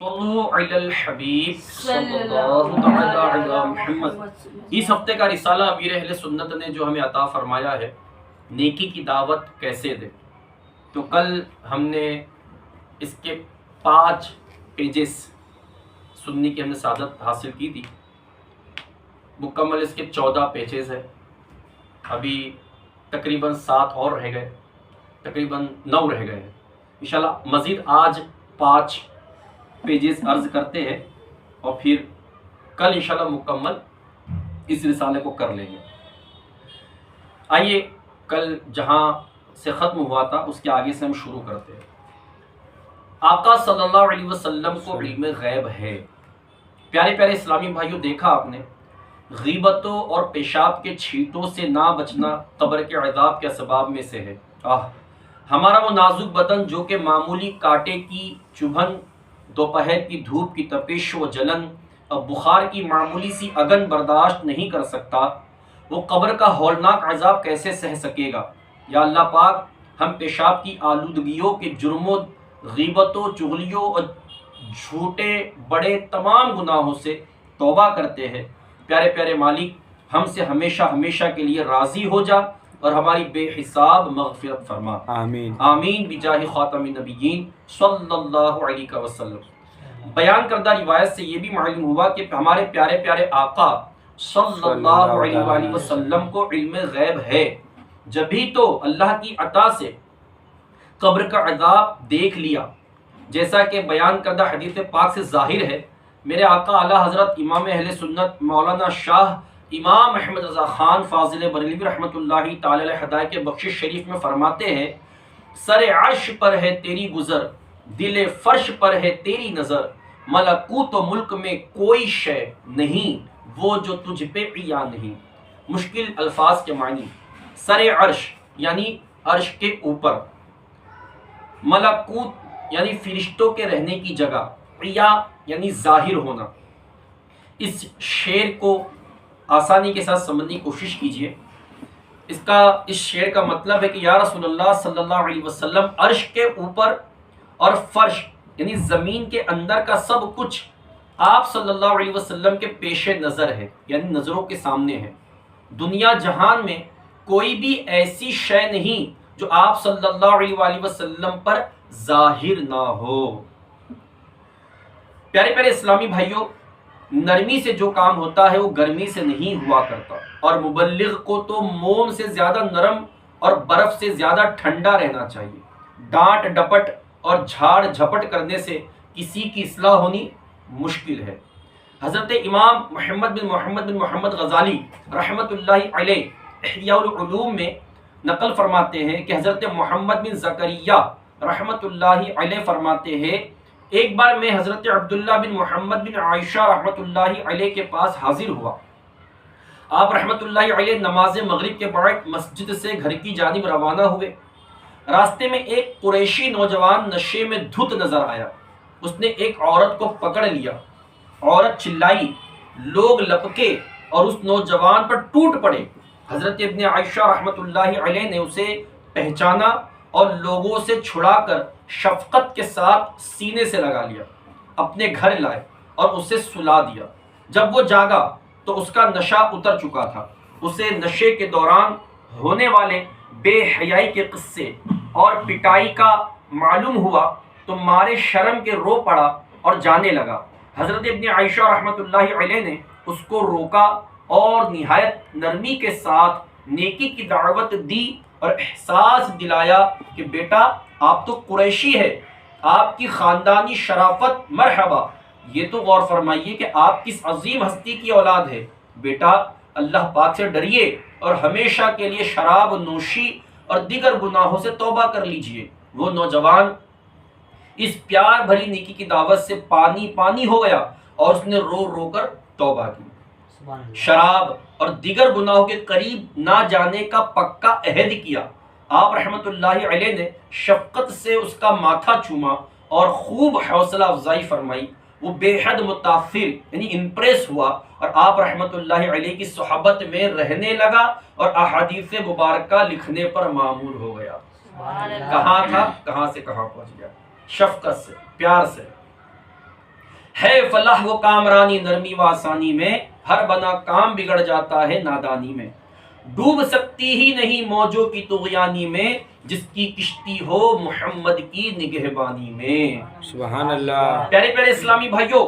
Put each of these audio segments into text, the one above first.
صلو علی الحبیب صلی اللہ تعالی علی محمد۔ اس ہفتے کا رسالہ امیر اہل سنت نے جو ہمیں عطا فرمایا ہے، نیکی کی دعوت کیسے دے، تو کل ہم نے اس کے 5 پیجز سننے کی ہم نے سعادت حاصل کی تھی۔ مکمل اس کے 14 پیجز ہیں، ابھی تقریباً 7 اور رہ گئے، تقریباً 9 رہ گئے ہیں۔ انشاءاللہ مزید آج 5 پیجز عرض کرتے ہیں اور پھر کل انشاءاللہ مکمل اس رسالے کو کر لیں گے۔ آئیے کل جہاں سے ختم ہوا تھا اس کے آگے سے ہم شروع کرتے ہیں۔ آقا صلی اللہ علیہ وسلم کو علم غیب ہے۔ پیارے پیارے اسلامی بھائیوں، دیکھا آپ نے، غیبتوں اور پیشاب کے چھینٹوں سے نہ بچنا قبر کے عذاب کے اسباب میں سے ہے۔ ہمارا وہ نازک بدن جو کہ معمولی کانٹے کی چبھن، دوپہر کی دھوپ کی تپش و جلن اور بخار کی معمولی سی اگن برداشت نہیں کر سکتا، وہ قبر کا ہولناک عذاب کیسے سہ سکے گا؟ یا اللہ پاک، ہم پیشاب کی آلودگیوں کے جرموں، غیبتوں، چغلیوں اور جھوٹے بڑے تمام گناہوں سے توبہ کرتے ہیں۔ پیارے پیارے مالک، ہم سے ہمیشہ ہمیشہ کے لیے راضی ہو جا اور ہماری بے حساب مغفرت فرما، آمین آمین بجاہ خاتم النبیین صلی اللہ علیہ وسلم۔ بیان کردہ روایت سے یہ بھی معلوم ہوا کہ ہمارے پیارے پیارے آقا صلی اللہ علیہ وآلہ وسلم کو علم غیب ہے، جبھی تو اللہ کی عطا سے قبر کا عذاب دیکھ لیا، جیسا کہ بیان کردہ حدیث پاک سے ظاہر ہے۔ میرے آقا اعلیٰ حضرت امام اہل سنت مولانا شاہ امام احمد رضا خان فاضل بریلوی رحمۃ اللہ تعالی علیہ ہدایت کے بخشش شریف میں فرماتے ہیں، سر عرش پر ہے تیری گزر، دل فرش پر ہے تیری نظر، ملکوت و ملک میں کوئی شے نہیں وہ جو تجھ پہ عیا نہیں۔ مشکل الفاظ کے معنی: سر عرش یعنی عرش کے اوپر، ملکوت یعنی فرشتوں کے رہنے کی جگہ، عیا یعنی ظاہر ہونا۔ اس شعر کو آسانی کے ساتھ سمجھنے کی کوشش کیجئے۔ اس شعر کا مطلب ہے کہ یا رسول اللہ صلی اللہ علیہ وسلم، عرش کے اوپر اور فرش یعنی زمین کے اندر کا سب کچھ آپ صلی اللہ علیہ وسلم کے پیش نظر ہے، یعنی نظروں کے سامنے ہے۔ دنیا جہان میں کوئی بھی ایسی شے نہیں جو آپ صلی اللہ علیہ وآلہ وسلم پر ظاہر نہ ہو۔ پیارے پیارے اسلامی بھائیوں، نرمی سے جو کام ہوتا ہے وہ گرمی سے نہیں ہوا کرتا، اور مبلغ کو تو موم سے زیادہ نرم اور برف سے زیادہ ٹھنڈا رہنا چاہیے۔ ڈانٹ ڈپٹ اور جھاڑ جھپٹ کرنے سے کسی کی اصلاح ہونی مشکل ہے۔ حضرت امام محمد بن محمد غزالی رحمۃ اللہ علیہ احیاء العلوم میں نقل فرماتے ہیں کہ حضرت محمد بن زکریا رحمۃ اللہ علیہ فرماتے ہیں، ایک بار میں حضرت عبداللہ بن محمد بن عائشہ رحمۃ اللہ علیہ کے پاس حاضر ہوا۔ آپ رحمۃ اللہ علیہ نماز مغرب کے بعد مسجد سے گھر کی جانب روانہ ہوئے۔ راستے میں ایک قریشی نوجوان نشے میں دھت نظر آیا۔ اس نے ایک عورت کو پکڑ لیا، عورت چلائی، لوگ لپکے اور اس نوجوان پر ٹوٹ پڑے۔ حضرت ابن عائشہ رحمۃ اللہ علیہ نے اسے پہچانا اور لوگوں سے چھڑا کر شفقت کے ساتھ سینے سے لگا لیا، اپنے گھر لائے اور اسے سلا دیا۔ جب وہ جاگا تو اس کا نشہ اتر چکا تھا۔ اسے نشے کے دوران ہونے والے بے حیائی کے قصے اور پٹائی کا معلوم ہوا تو مارے شرم کے رو پڑا اور جانے لگا۔ حضرت ابن عائشہ رحمۃ اللہ علیہ نے اس کو روکا اور نہایت نرمی کے ساتھ نیکی کی دعوت دی اور احساس دلایا کہ بیٹا، آپ تو قریشی ہے، آپ کی خاندانی شرافت مرحبا، یہ تو غور فرمائیے کہ آپ کس عظیم ہستی کی اولاد ہے۔ بیٹا، اللہ پاک سے ڈریے اور ہمیشہ کے لیے شراب نوشی اور دیگر گناہوں سے توبہ کر لیجئے۔ وہ نوجوان اس پیار بھری نیکی کی دعوت سے پانی پانی ہو گیا اور اس نے رو رو کر توبہ کی۔ شراب اور دیگر گناہوں کے قریب نہ جانے کا پکا عہد کیا۔ آپ رحمت اللہ علیہ نے شفقت سے اس کا ماتھا چوما اور خوب حوصلہ افزائی فرمائی۔ وہ بے حد متاثر یعنی امپریس ہوا اور آپ رحمت اللہ علیہ کی صحبت میں رہنے لگا اور احادیث مبارکہ لکھنے پر معمور ہو گیا۔ کہاں تھا، کہاں سے کہاں پہنچ گیا، شفقت سے، پیار سے۔ ہے فلاح وہ کامرانی نرمی و آسانی میں، ہر بنا کام بگڑ جاتا ہے نادانی میں، ڈوب سکتی ہی نہیں موجوں کی طغیانی میں، جس کی کشتی ہو محمد کی نگہبانی میں۔ سبحان اللہ۔ پیارے پیارے اسلامی بھائیوں،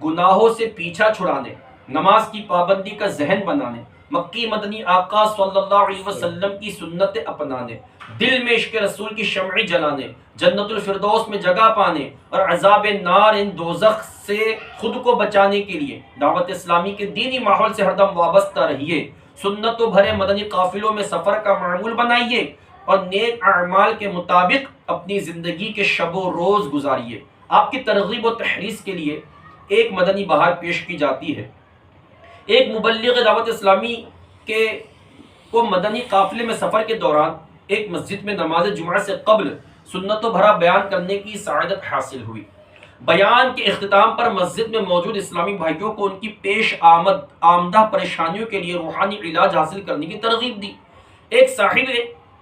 گناہوں سے پیچھا چھڑانے، نماز کی پابندی کا ذہن بنانے، مکی مدنی آقا صلی اللہ علیہ وسلم کی سنت اپنانے، دل میں عشق رسول کی شمع جلانے، جنت الفردوس میں جگہ پانے اور عذاب نار ان دوزخ سے خود کو بچانے کے لیے دعوت اسلامی کے دینی ماحول سے ہردم وابستہ رہیے، سنتوں بھرے مدنی قافلوں میں سفر کا معمول بنائیے اور نیک اعمال کے مطابق اپنی زندگی کے شب و روز گزاریے۔ آپ کی ترغیب و تحریض کے لیے ایک مدنی بہار پیش کی جاتی ہے۔ ایک مبلغ دعوت اسلامی کے کو مدنی قافلے میں سفر کے دوران ایک مسجد میں نماز جمعہ سے قبل سنتوں بھرا بیان کرنے کی سعادت حاصل ہوئی۔ بیان کے اختتام پر مسجد میں موجود اسلامی بھائیوں کو ان کی پیش آمدہ پریشانیوں کے لیے روحانی علاج حاصل کرنے کی ترغیب دی۔ ایک صاحب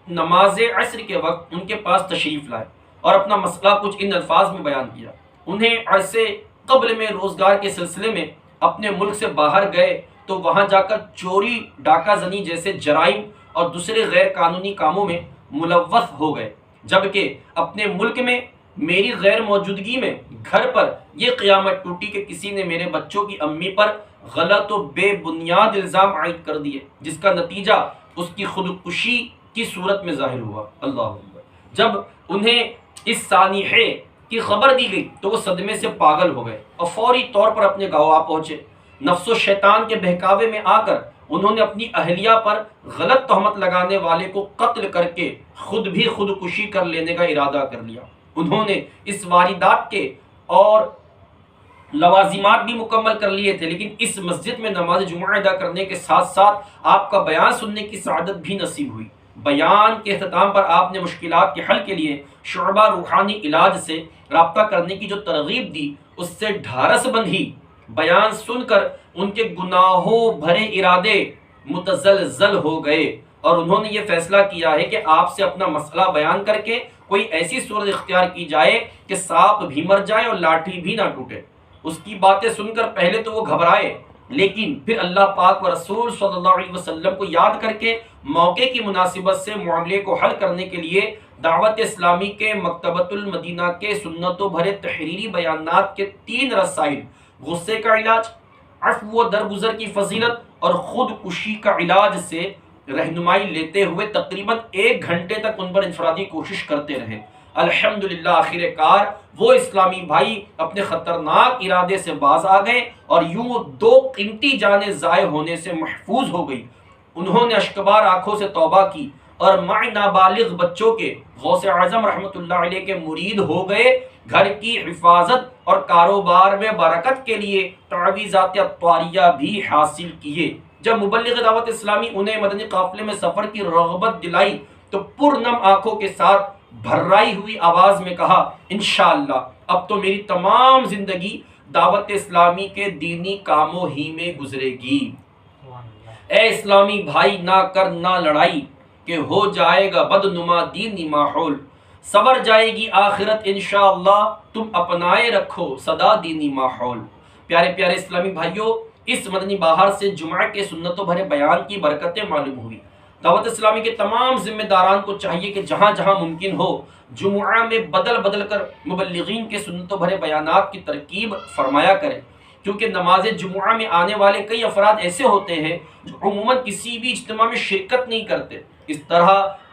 نماز عصر کے وقت ان کے پاس تشریف لائے اور اپنا مسئلہ کچھ ان الفاظ میں بیان کیا۔ انہیں عرصے قبل میں روزگار کے سلسلے میں اپنے ملک سے باہر گئے تو وہاں جا کر چوری، ڈاکہ زنی جیسے جرائم اور دوسرے غیر قانونی کاموں میں ملوث ہو گئے، جبکہ اپنے ملک میں میری غیر موجودگی میں گھر پر یہ قیامت ٹوٹی کہ کسی نے میرے بچوں کی امی پر غلط و بے بنیاد الزام عائد کر دیے، جس کا نتیجہ اس کی خودکشی کی صورت میں ظاہر ہوا۔ اللہ اکبر۔ جب انہیں اس سانحے کی خبر دی گئی تو وہ صدمے سے پاگل ہو گئے اور فوری طور پر اپنے گاؤں آ پہنچے۔ نفس و شیطان کے بہکاوے میں آ کر انہوں نے اپنی اہلیہ پر غلط تہمت لگانے والے کو قتل کر کے خود بھی خودکشی کر لینے کا ارادہ کر لیا۔ انہوں نے اس واردات کے اور لوازمات بھی مکمل کر لیے تھے، لیکن اس مسجد میں نماز جمعہ ادا کرنے کے ساتھ ساتھ آپ کا بیان سننے کی سعادت بھی نصیب ہوئی۔ بیان کے اختتام پر آپ نے مشکلات کے حل کے لیے شعبہ روحانی علاج سے رابطہ کرنے کی جو ترغیب دی، اس سے ڈھارس بندھی۔ بیان سن کر ان کے گناہوں بھرے ارادے متزلزل ہو گئے اور انہوں نے یہ فیصلہ کیا ہے کہ آپ سے اپنا مسئلہ بیان کر کے کوئی ایسی صورت اختیار کی جائے کہ سانپ بھی مر جائے اور لاٹھی بھی نہ ٹوٹے۔ اس کی باتیں سن کر پہلے تو وہ گھبرائے، لیکن پھر اللہ پاک و رسول صلی اللہ علیہ وسلم کو یاد کر کے موقع کی مناسبت سے معاملے کو حل کرنے کے لیے دعوت اسلامی کے مکتبۃ المدینہ کے سنتوں بھرے تحریری بیانات کے 3 رسائل، غصے کا علاج، عفو و درگزر کی فضیلت اور خودکشی کا علاج سے رہنمائی لیتے ہوئے تقریباً 1 گھنٹے تک ان پر انفرادی کوشش کرتے رہے۔ الحمدللہ آخر کار وہ اسلامی بھائی اپنے خطرناک ارادے سے باز آ گئے اور یوں 2 قیمتی جانیں ضائع ہونے سے محفوظ ہو گئی۔ انہوں نے اشکبار آنکھوں سے توبہ کی اور مع نابالغ بچوں کے غوث اعظم رحمۃ اللہ علیہ کے مرید ہو گئے۔ گھر کی حفاظت اور کاروبار میں برکت کے لیے تعویذات اطواریہ بھی حاصل کیے۔ جب مبلغ دعوت اسلامی انہیں مدنی قافلے میں سفر کی رغبت دلائی تو پرنم آنکھوں کے ساتھ بھرائی ہوئی آواز میں کہا، انشاءاللہ اب تو میری تمام زندگی دعوت اسلامی کے دینی کاموں ہی میں گزرے گی۔ اے اسلامی بھائی، نہ کر نہ لڑائی کہ ہو جائے گا بدنما دینی ماحول، سور جائے گی آخرت انشاءاللہ تم اپنائے رکھو سدا دینی ماحول۔ پیارے پیارے اسلامی بھائیوں، اس مدنی بہار سے جمعہ کے سنتوں بھرے بیان کی برکتیں معلوم ہوئی۔ دعوت اسلامی کے تمام ذمہ داران کو چاہیے کہ جہاں جہاں ممکن ہو جمعہ میں بدل بدل کر مبلغین کے سنتوں بھرے بیانات کی ترکیب فرمایا کریں، کیونکہ نماز جمعہ میں آنے والے کئی افراد ایسے ہوتے ہیں جو عموماً کسی بھی اجتماع میں شرکت نہیں کرتے۔ اس طرح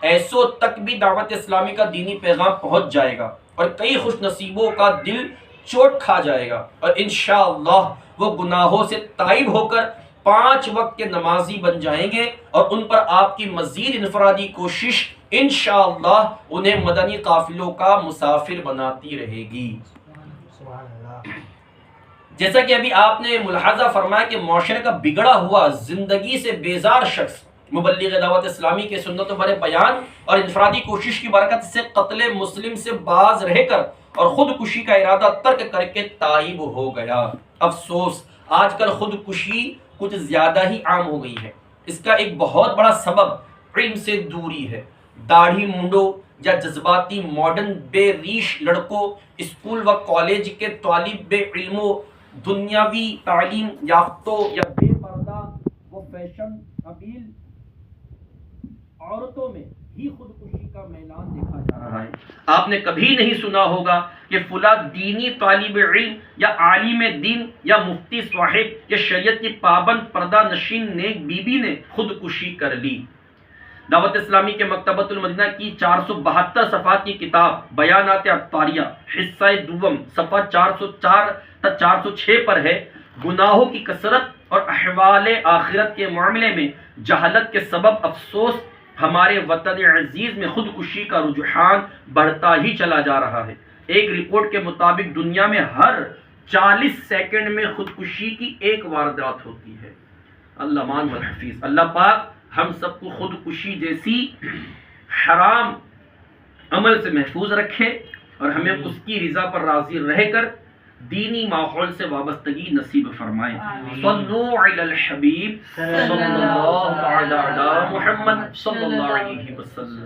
ایسوں تک بھی دعوت اسلامی کا دینی پیغام پہنچ جائے گا اور کئی خوش نصیبوں کا دل چوٹ کھا جائے گا، اور انشاءاللہ وہ گناہوں سے تائب ہو کر 5 وقت کے نمازی بن جائیں گے، اور ان پر آپ کی مزید انفرادی کوشش انشاءاللہ انہیں مدنی قافلوں کا مسافر بناتی رہے گی۔ جیسا کہ ابھی آپ نے ملاحظہ فرمایا کہ معاشرے کا بگڑا ہوا زندگی سے بیزار شخص مبلغ دعوت اسلامی کے سنتوں بھرے بیان اور انفرادی کوشش کی برکت سے قتل مسلم سے باز رہ کر اور خودکشی کا ارادہ ترک کر کے تائب ہو گیا۔ افسوس، آج کل خودکشی کچھ زیادہ ہی عام ہو گئی ہے۔ اس کا ایک بہت بڑا سبب علم سے دوری ہے۔ داڑھی منڈوں یا جذباتی ماڈرن بے ریش لڑکوں، اسکول و کالج کے طالب علموں دنیاوی تعلیم یافتوں یا بے پردہ و فیشن قبیل عورتوں میں ہی خودکشی کا میلان دیکھا جا رہا ہے۔ آپ نے کبھی نہیں سنا ہوگا کہ فلاں دینی طالب علم یا عالم دین یا مفتی صاحب یا شریعت کی پابند پردہ نشین نیک بیوی نے خودکشی کر لی۔ دعوت اسلامی کے مکتبۃ المدینہ کی 472 صفحات کی کتاب بیانات عطاریہ حصہ دوم صفحہ 404 تا 406 پر ہے، گناہوں کی کثرت اور احوال آخرت کے معاملے میں جہالت کے سبب افسوس ہمارے وطن عزیز میں خودکشی کا رجحان بڑھتا ہی چلا جا رہا ہے۔ ایک رپورٹ کے مطابق دنیا میں ہر 40 سیکنڈ میں خودکشی کی ایک واردات ہوتی ہے۔ اللہ مان والحفیظ۔ اللہ پاک ہم سب کو خودکشی جیسی حرام عمل سے محفوظ رکھے اور ہمیں اس کی رضا پر راضی رہ کر دینی ماحول سے وابستگی نصیب فرمائے۔ صلو علی الحبیب صلی اللہ علی محمد صلی اللہ علیہ وسلم۔